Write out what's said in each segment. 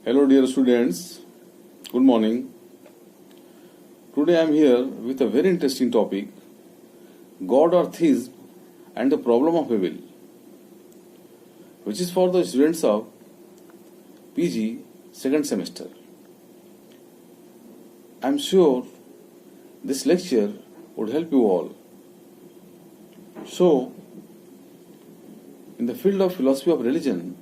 Hello dear students, good morning. Today I am here with a very interesting topic, God or Theism and the problem of evil, which is for the students of PG second semester. I am sure this lecture would help you all. So, in the field of philosophy of religion,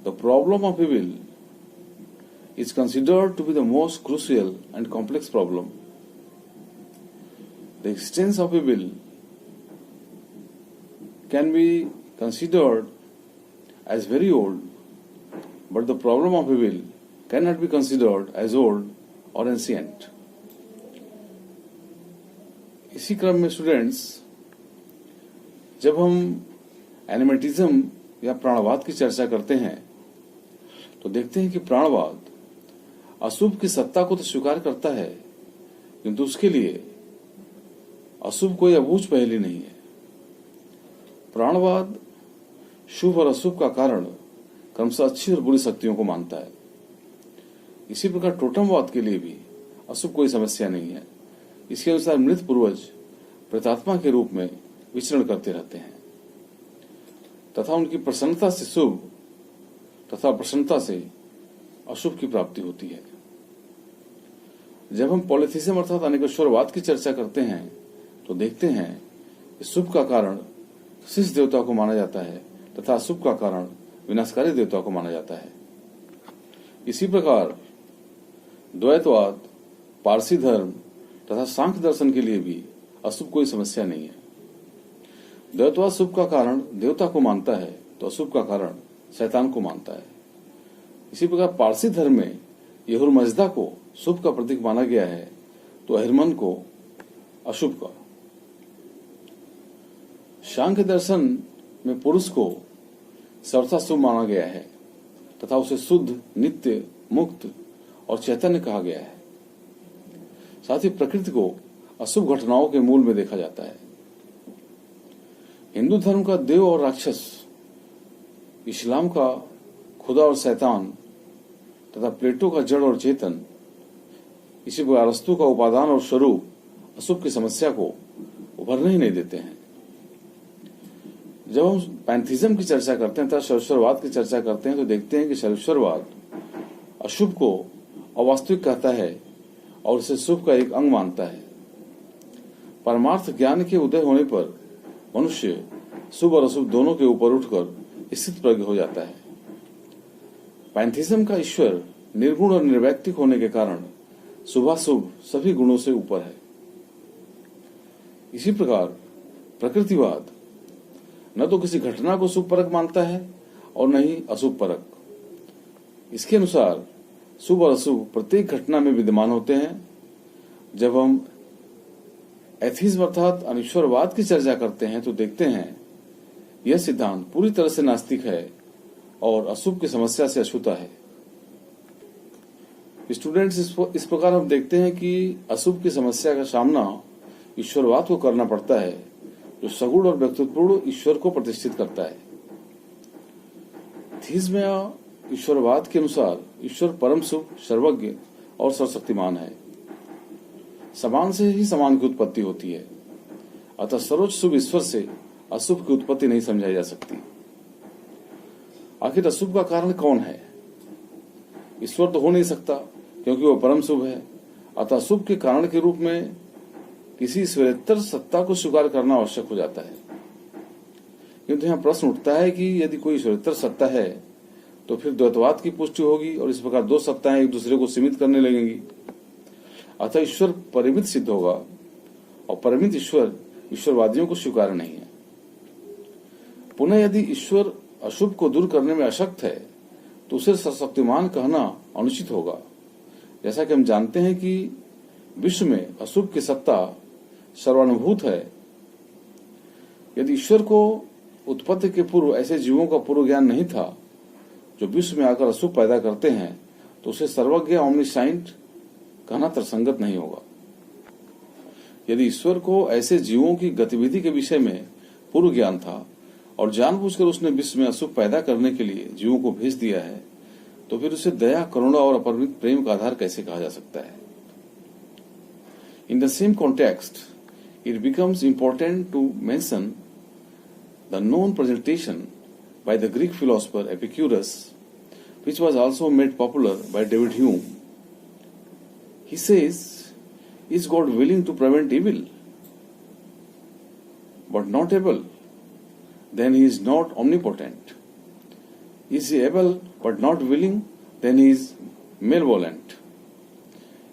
the problem of evil is considered to be the most crucial and complex problem. The existence of evil can be considered as very old, but the problem of evil cannot be considered as old or ancient. इसी क्रम में students, जब हम एनिमेटिज्म या प्राणवाद की चर्चा करते हैं तो देखते हैं कि प्राणवाद अशुभ की सत्ता को तो स्वीकार करता है, किंतु उसके लिए अशुभ कोई अबूझ पहेली नहीं है। प्राणवाद शुभ और अशुभ का कारण क्रमशः अच्छी और बुरी शक्तियों को मानता है। इसी प्रकार टोटमवाद के लिए भी अशुभ कोई समस्या नहीं है। इसके अनुसार मृत पूर्वज प्रेतात्मा के रूप में विचरण करते रहते हैं तथा उनकी प्रसन्नता से शुभ तथा प्रसन्नता से अशुभ की प्राप्ति होती है। जब हम पॉलिथिज्म अर्थात अनेकेश्वरवाद की चर्चा करते हैं तो देखते हैं कि शुभ का कारण शीष देवता को माना जाता है तथा अशुभ का कारण विनाशकारी देवता को माना जाता है। इसी प्रकार द्वैतवाद, पारसी धर्म तथा सांख्य दर्शन के लिए भी अशुभ कोई समस्या नहीं है। द्वैतवाद शुभ का कारण देवता को मानता है तो अशुभ का कारण शैतान को मानता है। इसी प्रकार पारसी धर्म में यहुर्मजदा को शुभ का प्रतीक माना गया है तो अहिरमन को अशुभ का। सांख्य दर्शन में पुरुष को सर्वथा शुभ माना गया है तथा उसे शुद्ध, नित्य, मुक्त और चैतन्य कहा गया है। साथ ही प्रकृति को अशुभ घटनाओं के मूल में देखा जाता है। हिंदू धर्म का देव और राक्षस, इस्लाम का खुदा और शैतान तथा प्लेटो का जड़ और चेतन, इसी प्रकार अरस्तु का उपादान और स्वरूप अशुभ की समस्या को उभरने ही नहीं देते हैं। जब हम पैंथिज्म की चर्चा करते हैं तथा सर्वेश्वरवाद की चर्चा करते हैं तो देखते हैं कि सर्वेश्वरवाद अशुभ को अवास्तविक कहता है और इसे शुभ का एक अंग मानता है। परमार्थ ज्ञान के उदय होने पर मनुष्य शुभ और अशुभ दोनों के ऊपर उठकर स्थित प्रज्ञ हो जाता है। पैंथिज्म का ईश्वर निर्गुण और निर्वैयक्तिक होने के कारण शुभाशुभ सभी गुणों से ऊपर है। इसी प्रकार प्रकृतिवाद न तो किसी घटना को शुभ परक मानता है और न ही अशुभ परक। इसके अनुसार शुभ और अशुभ प्रत्येक घटना में विद्यमान होते हैं। जब हम एथिज्म अर्थात अनिश्वरवाद की चर्चा करते हैं तो देखते हैं यह सिद्धांत पूरी तरह से नास्तिक है और अशुभ की समस्या से अछूता है। स्टूडेंट्स, इस प्रकार हम देखते हैं कि अशुभ की समस्या का सामना ईश्वरवाद को करना पड़ता है जो सगुण और व्यक्तित्वपूर्ण ईश्वर को प्रतिष्ठित करता है। थीज्म या ईश्वरवाद के अनुसार ईश्वर परम शुभ, सर्वज्ञ और सर्वशक्तिमान है। समान से ही समान की उत्पत्ति होती है, अतः सर्वोच्च शुभ ईश्वर से अशुभ की उत्पत्ति नहीं समझाई जा सकती। आखिर अशुभ का कारण कौन है? ईश्वर तो हो नहीं सकता क्योंकि वह परम शुभ है। अतः शुभ के कारण के रूप में किसी ईश्वरेतर सत्ता को स्वीकार करना आवश्यक हो जाता है। किंतु यहाँ प्रश्न उठता है कि यदि कोई ईश्वरेतर सत्ता है तो फिर द्वैतवाद की पुष्टि होगी और इस प्रकार दो सत्ताएं एक दूसरे को सीमित करने लगेंगी। अतः ईश्वर परिमित सिद्ध होगा और परिमित ईश्वर ईश्वरवादियों को स्वीकार नहीं है। पुनः यदि ईश्वर अशुभ को दूर करने में अशक्त है तो उसे सर्वशक्तिमान कहना अनुचित होगा। जैसा कि हम जानते हैं कि विश्व में अशुभ की सत्ता सर्वानुभूत है। यदि ईश्वर को उत्पत्ति के पूर्व ऐसे जीवों का पूर्व ज्ञान नहीं था जो विश्व में आकर अशुभ पैदा करते हैं तो उसे सर्वज्ञ ऑमनिसाइंट कहना तर्कसंगत नहीं होगा। यदि ईश्वर को ऐसे जीवों की गतिविधि के विषय में पूर्व ज्ञान था और जानबूझकर उसने विश्व में अशुभ पैदा करने के लिए जीवों को भेज दिया है तो फिर उसे दया, करुणा और अपरिमित प्रेम का आधार कैसे कहा जा सकता है? In the same context, it becomes important to mention the known presentation by the Greek philosopher Epicurus, which was also made popular by David Hume. He says, "Is God willing to prevent evil, but not able? Then he is not omnipotent. Is he able but not willing? Then he is malevolent.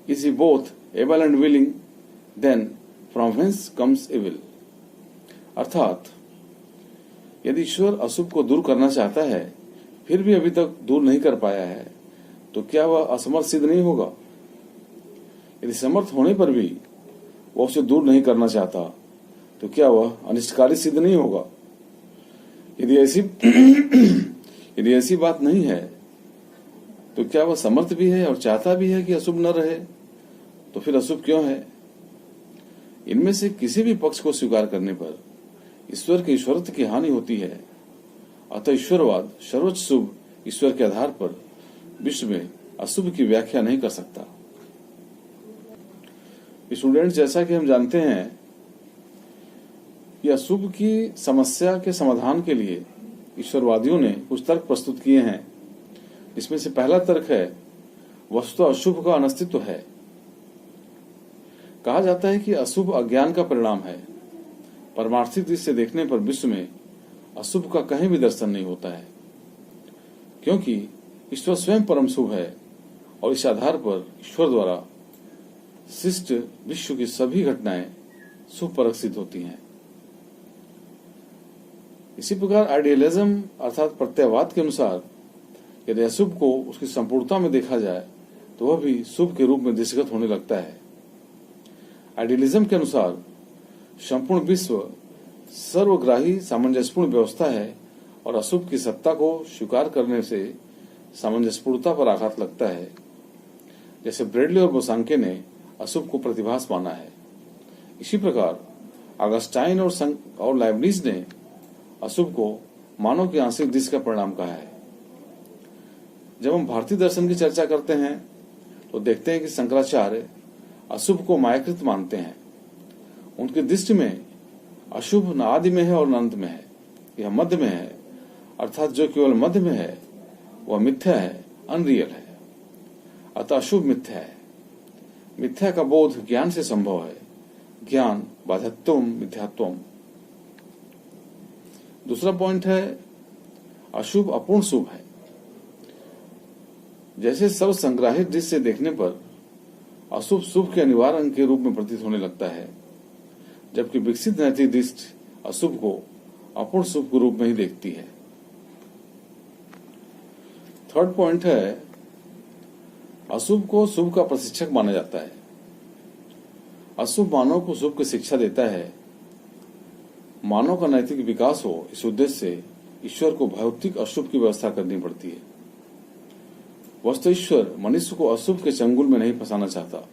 Is he both able and willing? Then from whence comes evil?" अर्थात यदि ईश्वर अशुभ को दूर करना चाहता है फिर भी अभी तक दूर नहीं कर पाया है, तो क्या वह असमर्थ सिद्ध नहीं होगा? यदि समर्थ होने पर भी वह उसे दूर नहीं करना चाहता, तो क्या वह अनिष्टकारी सिद्ध नहीं होगा? यदि ऐसी बात नहीं है, तो क्या वह समर्थ भी है और चाहता भी है कि अशुभ न रहे? तो फिर अशुभ क्यों है? इनमें से किसी भी पक्ष को स्वीकार करने पर ईश्वर के ईश्वरत्व की हानि होती है। अतः ईश्वरवाद सर्वोच्च शुभ ईश्वर के आधार पर विश्व में अशुभ की व्याख्या नहीं कर सकता। स्टूडेंट्स, जैसा कि हम जानते हैं कि अशुभ की समस्या के समाधान के लिए ईश्वरवादियों ने कुछ तर्क प्रस्तुत किए हैं। इसमें से पहला तर्क है, वस्तुतः अशुभ का अनस्तित्व है। कहा जाता है कि अशुभ अज्ञान का परिणाम है। परमार्थिक दृष्टि से देखने पर विश्व में अशुभ का कहीं भी दर्शन नहीं होता है, क्योंकि ईश्वर स्वयं परम शुभ है और इस आधार पर ईश्वर द्वारा सृष्ट विश्व की सभी घटनाएं शुभ परक सिद्ध होती हैं। इसी प्रकार आइडियलिज्म अर्थात प्रत्ययवाद के अनुसार यदि अशुभ को उसकी संपूर्णता में देखा जाए तो वह भी शुभ के रूप में दृष्टिगत होने लगता है। आइडियलिज्म के अनुसार संपूर्ण विश्व सर्वग्राही सामंजस्यपूर्ण व्यवस्था है और अशुभ की सत्ता को स्वीकार करने से सामंजस्यपूर्णता पर आघात लगता है। जैसे ब्रेडले और बोसांके ने अशुभ को प्रतिभास माना है, इसी प्रकार अगस्टाइन और लाइबनिज ने अशुभ को मानव की आंशिक दृष्टि का परिणाम कहा है। जब हम भारतीय दर्शन की चर्चा करते हैं तो देखते हैं कि शंकराचार्य अशुभ को मायाकृत मानते हैं। उनकी दृष्टि में अशुभ न आदि में है और न अंत में है, यह मध्य में है, अर्थात जो केवल मध्य में है वह मिथ्या है, अनरियल है। अतः अशुभ मिथ्या है। मिथ्या का बोध ज्ञान से संभव है। ज्ञान बाध्यत्वम मिथ्यात्वम। दूसरा पॉइंट है, अशुभ अपूर्ण शुभ है। जैसे सब संग्राहित दृष्टि से देखने पर अशुभ शुभ के अनिवार्य अंग के रूप में प्रतीत होने लगता है, जबकि विकसित नैतिक दृष्टि अशुभ को अपूर्ण शुभ के रूप में ही देखती है। थर्ड पॉइंट है, अशुभ को शुभ का प्रशिक्षक माना जाता है। अशुभ मानव को शुभ की शिक्षा देता है। मानव का नैतिक विकास हो, इस उद्देश्य से ईश्वर को भौतिक अशुभ की व्यवस्था करनी पड़ती है। वस्तु ईश्वर मनुष्य को अशुभ के चंगुल में नहीं फंसाना चाहता।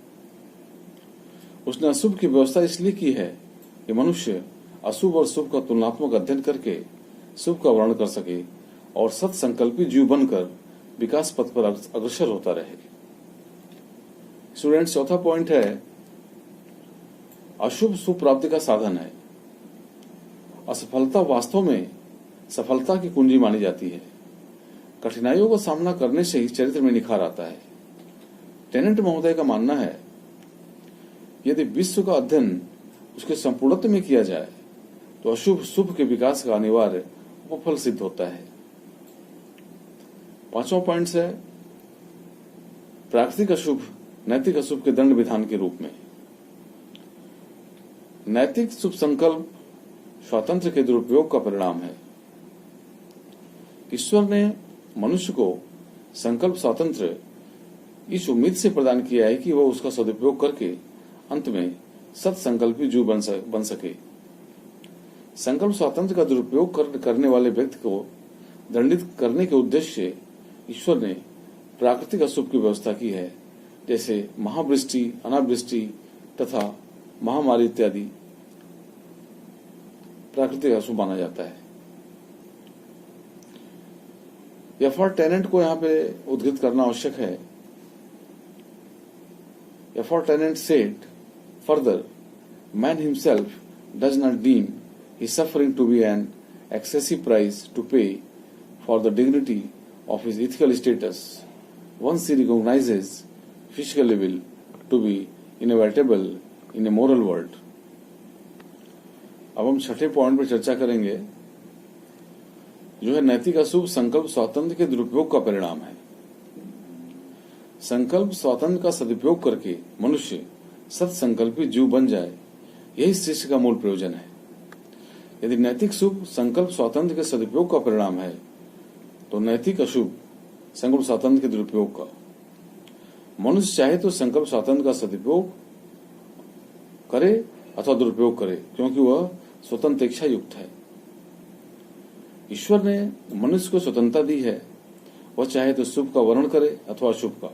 उसने अशुभ की व्यवस्था इसलिए की है कि मनुष्य अशुभ और शुभ का तुलनात्मक अध्ययन करके शुभ का वर्णन कर सके और सत्संकल्पी जीव बनकर विकास पथ पर अग्रसर होता रहे। स्टूडेंट, चौथा पॉइंट है, अशुभ शुभ प्राप्ति का साधन है। असफलता वास्तव में सफलता की कुंजी मानी जाती है। कठिनाइयों का सामना करने से ही चरित्र में निखार आता है। टेनेंट महोदय का मानना है, यदि विश्व का अध्ययन उसके संपूर्णत्व में किया जाए तो अशुभ शुभ के विकास का अनिवार्य उपफल सिद्ध होता है। पांचवा पॉइंट है, प्राकृतिक अशुभ नैतिक अशुभ के दंड विधान के रूप में। नैतिक शुभ संकल्प स्वातंत्र के दुरुपयोग का परिणाम है। ईश्वर ने मनुष्य को संकल्प स्वातंत्र इस उम्मीद से प्रदान किया है कि वह उसका सदुपयोग करके अंत में सत्संकल्पी जीव बन सके। संकल्प स्वातंत्र का दुरुपयोग करने वाले व्यक्ति को दंडित करने के उद्देश्य से ईश्वर ने प्राकृतिक अशुभ की व्यवस्था की है, जैसे महावृष्टि, अनावृष्टि तथा महामारी इत्यादि प्राकृतिक अशुभ माना जाता है। या फॉर टेनेंट को यहाँ पे उद्धृत करना आवश्यक है। या for tenant said further, man himself does not deem his suffering to be an excessive price to pay for the dignity of his ethical status once he recognizes physical evil to be inevitable in a moral world। अब हम छठे point पर चर्चा करेंगे, जो है नैतिक अशुभ संकल्प स्वातंत्र के दुरुपयोग का परिणाम है। संकल्प स्वातंत्र का सदुपयोग करके मनुष्य सत्संकल्पी जीव बन जाए, यही सृष्टि का मूल प्रयोजन है। यदि नैतिक शुभ संकल्प स्वातंत्र के सदुपयोग का परिणाम है, तो नैतिक अशुभ संकल्प स्वातंत्र के दुरुपयोग का। मनुष्य चाहे तो संकल्प स्वातंत्र का सदुपयोग करे अथवा दुरुपयोग करे, क्योंकि वह स्वतंत्र इच्छा युक्त है। ईश्वर ने मनुष्य को स्वतंत्रता दी है, वह चाहे तो शुभ का वर्ण करे अथवा अशुभ का।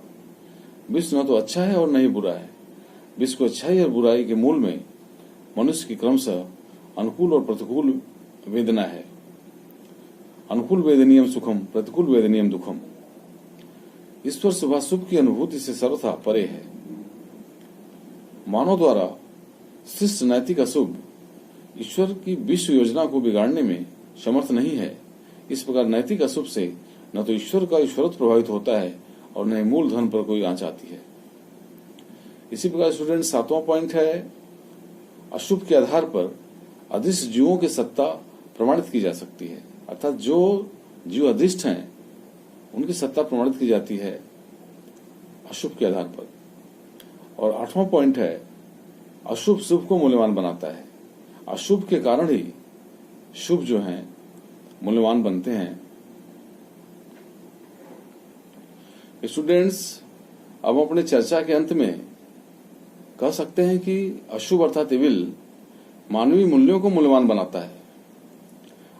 विश्व न तो अच्छा है और न ही बुरा है। विश्व को अच्छाई और बुराई के मूल में मनुष्य की क्रमशः अनुकूल और प्रतिकूल वेदना है। अनुकूल वेदनीयम सुखम, प्रतिकूल वेदनीयम दुखम। ईश्वर शुभाशुभ की अनुभूति से सर्वथा परे है। मानव द्वारा सृष्ट नैतिक अशुभ ईश्वर की विश्व योजना को बिगाड़ने में समर्थ नहीं है। इस प्रकार नैतिक अशुभ से न तो ईश्वर का ईश्वरत्व प्रभावित होता है और न ही मूल धन पर कोई आंच आती है। इसी प्रकार स्टूडेंट, सातवां पॉइंट है, अशुभ के आधार पर अदृष्ट जीवों की सत्ता प्रमाणित की जा सकती है। अर्थात जो जीव अदृष्ट हैं, उनकी सत्ता प्रमाणित की जाती है अशुभ के आधार पर। और आठवां पॉइंट है, अशुभ शुभ को मूल्यवान बनाता है। अशुभ के कारण ही शुभ जो हैं मूल्यवान बनते हैं। स्टूडेंट्स, अब हम अपने चर्चा के अंत में कह सकते हैं कि अशुभ अर्थात इविल मानवीय मूल्यों को मूल्यवान बनाता है।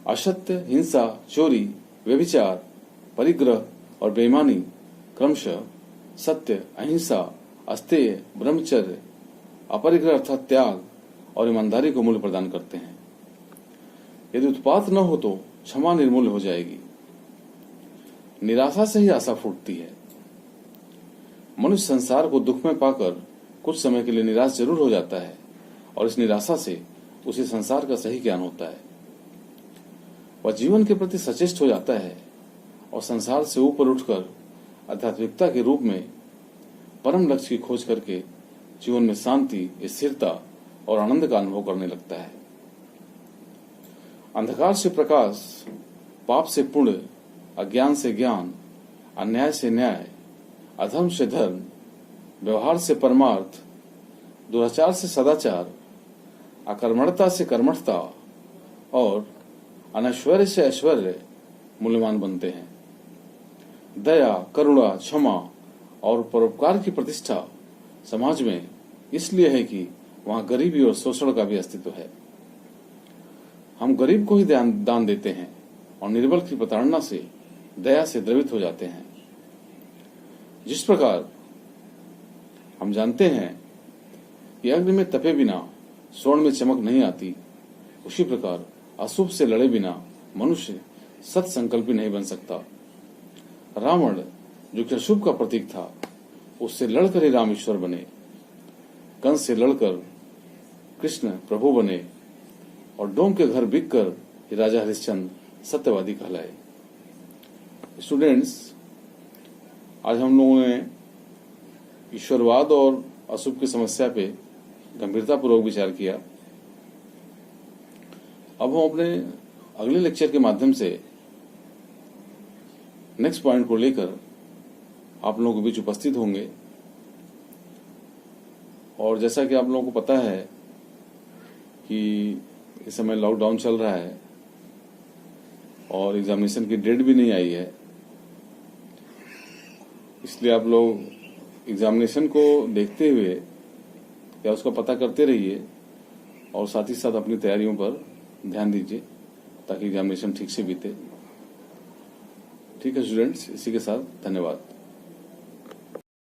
असत्य, हिंसा, चोरी, व्यभिचार, परिग्रह और बेईमानी क्रमशः सत्य, अहिंसा, अस्तेय, ब्रह्मचर्य, अपरिग्रह अर्थात त्याग और ईमानदारी को मूल्य प्रदान करते हैं। यदि उत्पात न हो तो क्षमा निर्मूल्य हो जाएगी। निराशा से ही आशा फूटती है। मनुष्य संसार को दुख में पाकर कुछ समय के लिए निराश जरूर हो जाता है, और इस निराशा से उसे संसार का सही ज्ञान होता है। वह जीवन के प्रति सचेष्ट हो जाता है और संसार से ऊपर उठकर आध्यात्मिकता के रूप में परम लक्ष्य की खोज करके जीवन में शांति, स्थिरता और आनंद का अनुभव करने लगता है। अंधकार से प्रकाश, पाप से पुण्य, अज्ञान से ज्ञान, अन्याय से न्याय, अधर्म से धर्म, व्यवहार से परमार्थ, दुराचार से सदाचार, अकर्मणता से कर्मठता और अनैश्वर्य से ऐश्वर्य मूल्यवान बनते हैं। दया, करुणा, क्षमा और परोपकार की प्रतिष्ठा समाज में इसलिए है कि वहां गरीबी और शोषण का भी अस्तित्व है। हम गरीब को ही दान देते हैं और निर्बल की प्रताड़ना से दया से द्रवित हो जाते हैं। जिस प्रकार हम जानते हैं कि अग्नि में तपे बिना स्वर्ण में चमक नहीं आती, उसी प्रकार अशुभ से लड़े बिना मनुष्य सत्संकल्पी नहीं बन सकता। रावण, जो कि अशुभ का प्रतीक था, उससे लड़कर ही राम ईश्वर बने। कंस से लड़कर कृष्ण प्रभु बने और डोम के घर बिककर ही राजा हरिश्चंद्र सत्यवादी कहलाए। स्टूडेंट्स, आज हम लोगों ने ईश्वरवाद और अशुभ की समस्या पे गंभीरतापूर्वक विचार किया। अब हम अपने अगले लेक्चर के माध्यम से नेक्स्ट पॉइंट को लेकर आप लोगों के बीच उपस्थित होंगे। और जैसा कि आप लोगों को पता है कि इस समय लॉकडाउन चल रहा है और एग्जामिनेशन की डेट भी नहीं आई है, इसलिए आप लोग एग्जामिनेशन को देखते हुए या उसका पता करते रहिए और साथ ही साथ अपनी तैयारियों पर ध्यान दीजिए ताकि एग्जामिनेशन ठीक से बीते। ठीक है स्टूडेंट्स, इसी के साथ धन्यवाद।